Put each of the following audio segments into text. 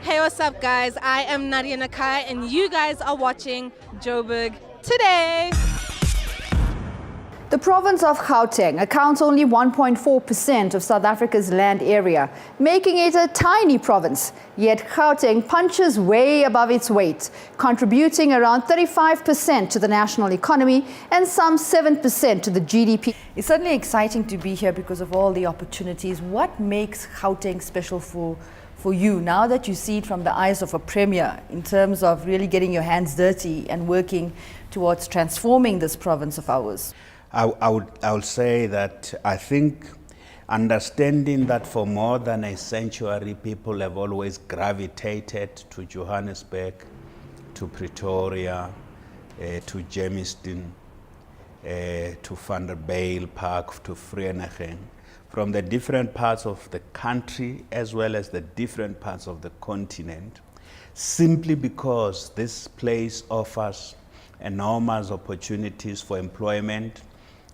Hey, what's up, guys? I am Nadia Nakai, and you guys are watching Joburg Today. The province of Gauteng accounts only 1.4% of South Africa's land area, making it a tiny province. Yet Gauteng punches way above its weight, contributing around 35% to the national economy and some 7% to the GDP. It's certainly exciting to be here because of all the opportunities. What makes Gauteng special for you now that you see it from the eyes of a premier in terms of really getting your hands dirty and working towards transforming this province of ours? I would say that I think understanding that for more than a century, people have always gravitated to Johannesburg, to Pretoria, to Germiston, to Vanderbijlpark, to Vereeniging, from the different parts of the country as well as the different parts of the continent, simply because this place offers enormous opportunities for employment.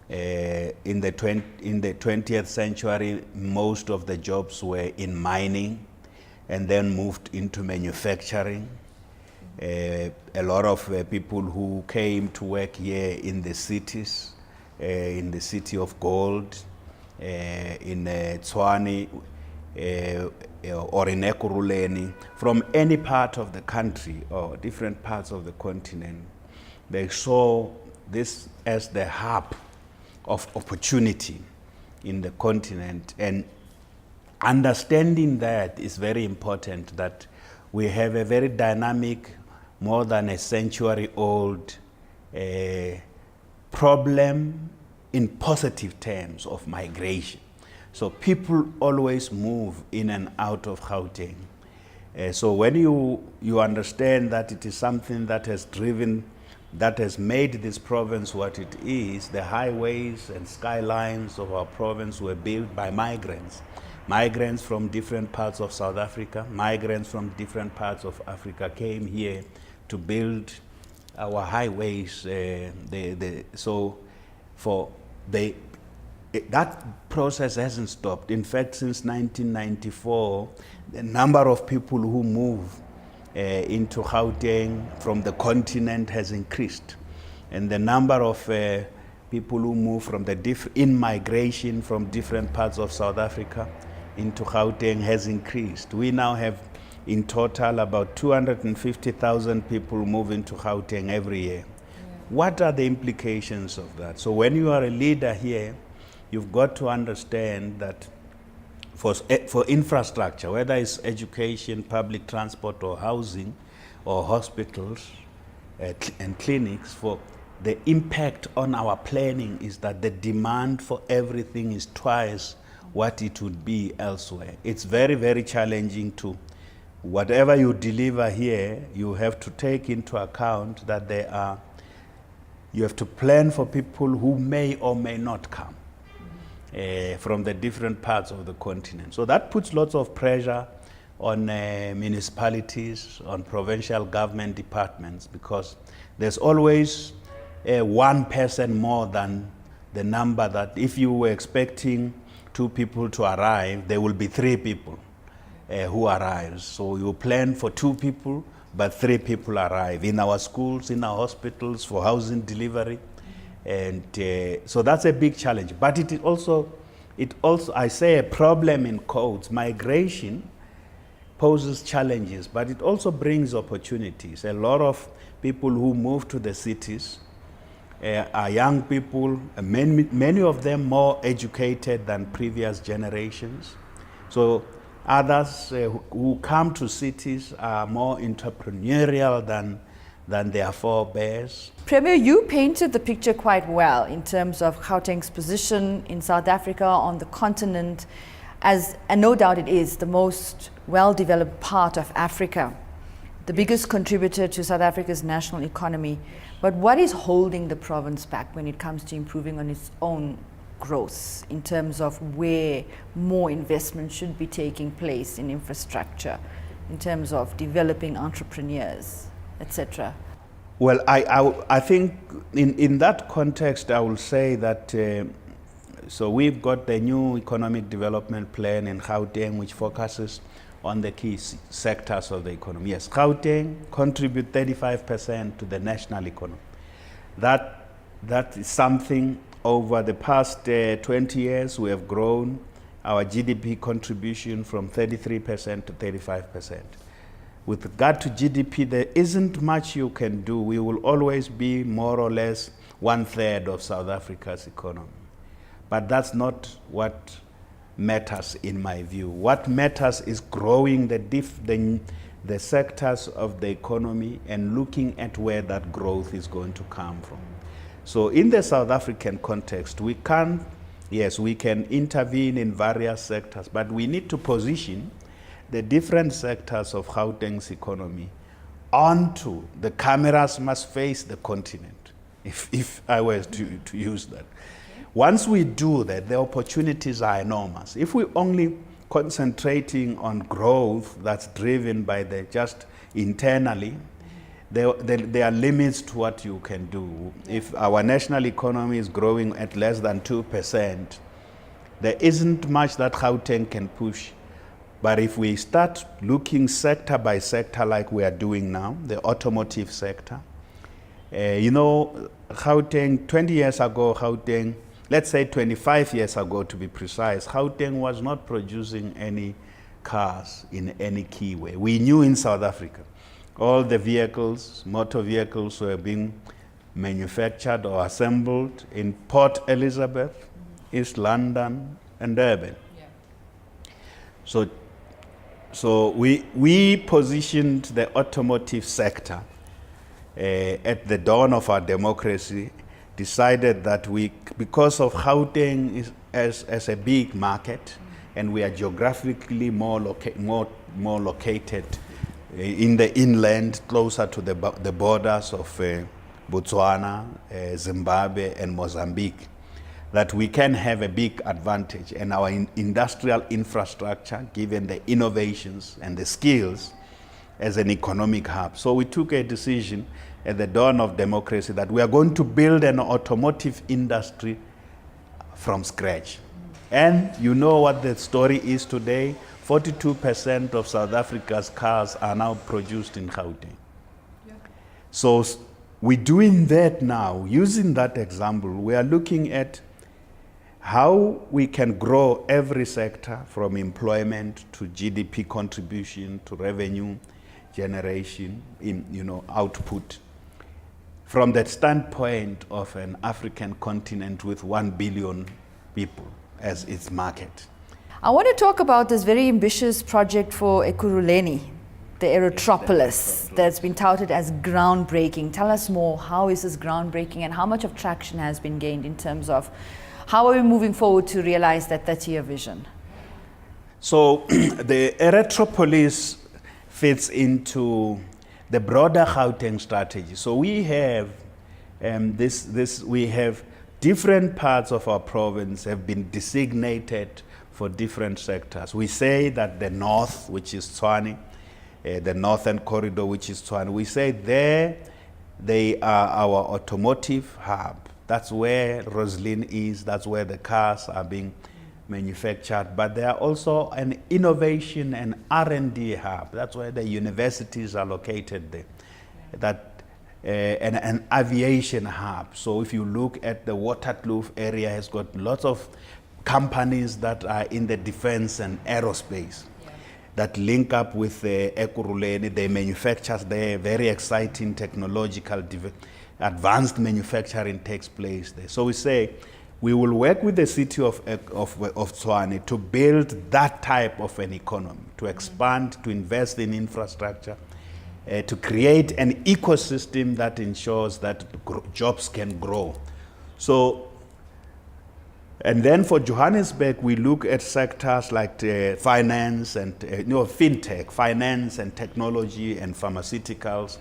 In the 20th century, most of the jobs were in mining and then moved into manufacturing. A lot of people who came to work here in the cities, in the city of gold, in Tshwane, or in Ekurhuleni, from any part of the country or different parts of the continent, they saw this as the hub of opportunity in the continent. And understanding that is very important, that we have a very dynamic, more than a century old problem in positive terms of migration. So people always move in and out of Gauteng. So when you understand that it is something that has made this province what it is, the highways and skylines of our province were built by migrants. Migrants from different parts of South Africa, migrants from different parts of Africa came here to build our highways. That process hasn't stopped. In fact, since 1994, the number of people who move into Gauteng from the continent has increased, and the number of people who move from in migration from different parts of South Africa into Gauteng has increased. We now have in total about 250,000 people move into Gauteng every year. Yeah. What are the implications of that? So when you are a leader here, you've got to understand that for infrastructure, whether it's education, public transport, or housing, or hospitals and clinics, for the impact on our planning is that the demand for everything is twice what it would be elsewhere. It's very, very challenging to, whatever you deliver here, you have to take into account that you have to plan for people who may or may not come. From the different parts of the continent. So that puts lots of pressure on municipalities, on provincial government departments, because there's always one person more than the number that if you were expecting 2 people to arrive, there will be 3 people who arrive. So you plan for 2 people, but 3 people arrive in our schools, in our hospitals, for housing delivery. And so that's a big challenge. But it also, I say a problem in quotes, migration poses challenges, but it also brings opportunities. A lot of people who move to the cities are young people, many of them more educated than previous generations. So others who come to cities are more entrepreneurial than their forebears. Premier, you painted the picture quite well in terms of Gauteng's position in South Africa, on the continent, and no doubt it is the most well-developed part of Africa, the biggest contributor to South Africa's national economy. But what is holding the province back when it comes to improving on its own growth in terms of where more investment should be taking place in infrastructure, in terms of developing entrepreneurs, etc.? Well, I think in that context, I will say that so we've got the new economic development plan in Gauteng, which focuses on the key sectors of the economy. Yes, Gauteng contribute 35% to the national economy. That is something over the past 20 years we have grown our GDP contribution from 33% to 35%. With regard to GDP, there isn't much you can do. We will always be more or less 1/3 of South Africa's economy. But that's not what matters in my view. What matters is growing the sectors of the economy and looking at where that growth is going to come from. So in the South African context, we can intervene in various sectors, but we need to position the different sectors of Gauteng's economy onto the cameras must face the continent, if I were to use that. Once we do that, the opportunities are enormous. If we're only concentrating on growth that's driven by the just internally, there are limits to what you can do. If our national economy is growing at less than 2%, there isn't much that Gauteng can push. But if we start looking sector by sector like we are doing now, the automotive sector, Gauteng, 20 years ago, Gauteng, let's say 25 years ago to be precise, Gauteng was not producing any cars in any key way. We knew in South Africa, all the vehicles, motor vehicles were being manufactured or assembled in Port Elizabeth, East London, and Durban. Yeah. So we positioned the automotive sector at the dawn of our democracy, decided that because of Gauteng as a big market, and we are geographically more located in the inland, closer to the borders of Botswana, Zimbabwe, and Mozambique, that we can have a big advantage, and our industrial infrastructure, given the innovations and the skills, as an economic hub. So we took a decision at the dawn of democracy that we are going to build an automotive industry from scratch. And you know what the story is today. 42% of South Africa's cars are now produced in Gauteng. Yeah. So we're doing that now. Using that example, we are looking at how we can grow every sector, from employment to GDP contribution to revenue generation in output, from the standpoint of an African continent with 1 billion people as its market. I want to talk about this very ambitious project for Ekurhuleni, the Erythropolis, that's been touted as groundbreaking. Tell us more. How is this groundbreaking, and how much of traction has been gained in terms of how are we moving forward to realize that 30-year vision? So the Erythropolis fits into the broader Gauteng strategy. So we have we have different parts of our province have been designated for different sectors. We say that the north, which is Tshwane, the northern corridor, which is Tshwane, we say they are our automotive hub. That's where Roslyn is, that's where the cars are being manufactured. But they are also an innovation and R&D hub. That's where the universities are located there. And an aviation hub. So if you look at the Waterkloof area, has got lots of companies that are in the defense and aerospace that link up with Ekurhuleni. They manufacture there, very exciting technological advanced manufacturing takes place there. So we say we will work with the city of Tshwane to build that type of an economy, to expand, to invest in infrastructure, to create an ecosystem that ensures that jobs can grow. So, and then for Johannesburg, we look at sectors like finance and fintech, finance and technology and pharmaceuticals.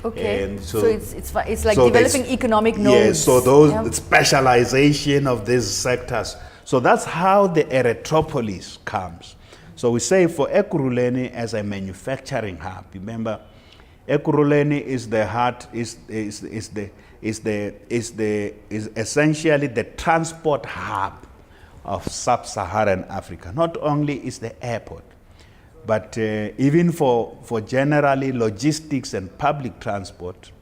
Okay, and so it's like developing economic nodes. Yes, so the specialization of these sectors. So that's how the Erythropolis comes. So we say for Ekurhuleni as a manufacturing hub. Remember, Ekurhuleni is the heart, is essentially the transport hub of sub-Saharan Africa. Not only is the airport, But even for generally logistics and public transport,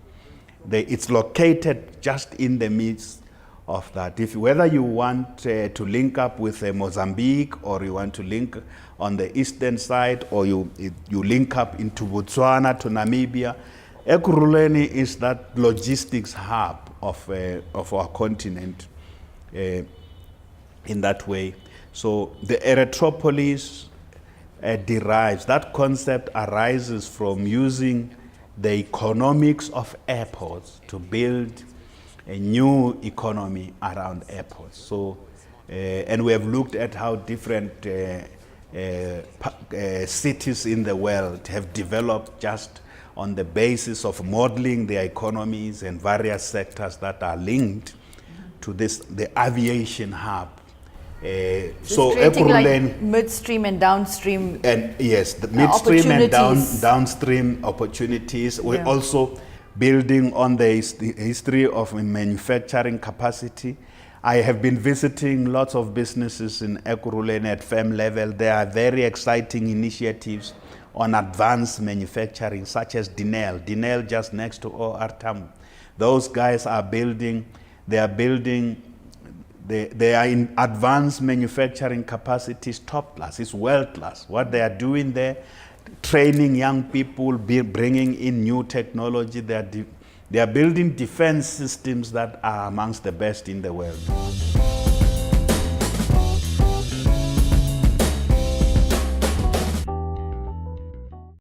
it's located just in the midst of that. Whether you want to link up with Mozambique, or you want to link on the eastern side, or you link up into Botswana to Namibia, Ekurhuleni is that logistics hub of our continent in that way. So the Erythropolis derives, that concept arises from using the economics of airports to build a new economy around airports. So, and we have looked at how different cities in the world have developed just on the basis of modeling their economies and various sectors that are linked to the aviation hub. So creating like midstream and downstream, and yes, the midstream and downstream opportunities. Yeah. We're also building on the history of manufacturing capacity. I have been visiting lots of businesses in Ekurhuleni at firm level. There are very exciting initiatives on advanced manufacturing, such as Dinel just next to OR Tambo. Those guys are building, they are in advanced manufacturing capacities, top class, it's world class. What they are doing there, training young people, bringing in new technology. They are building defense systems that are amongst the best in the world.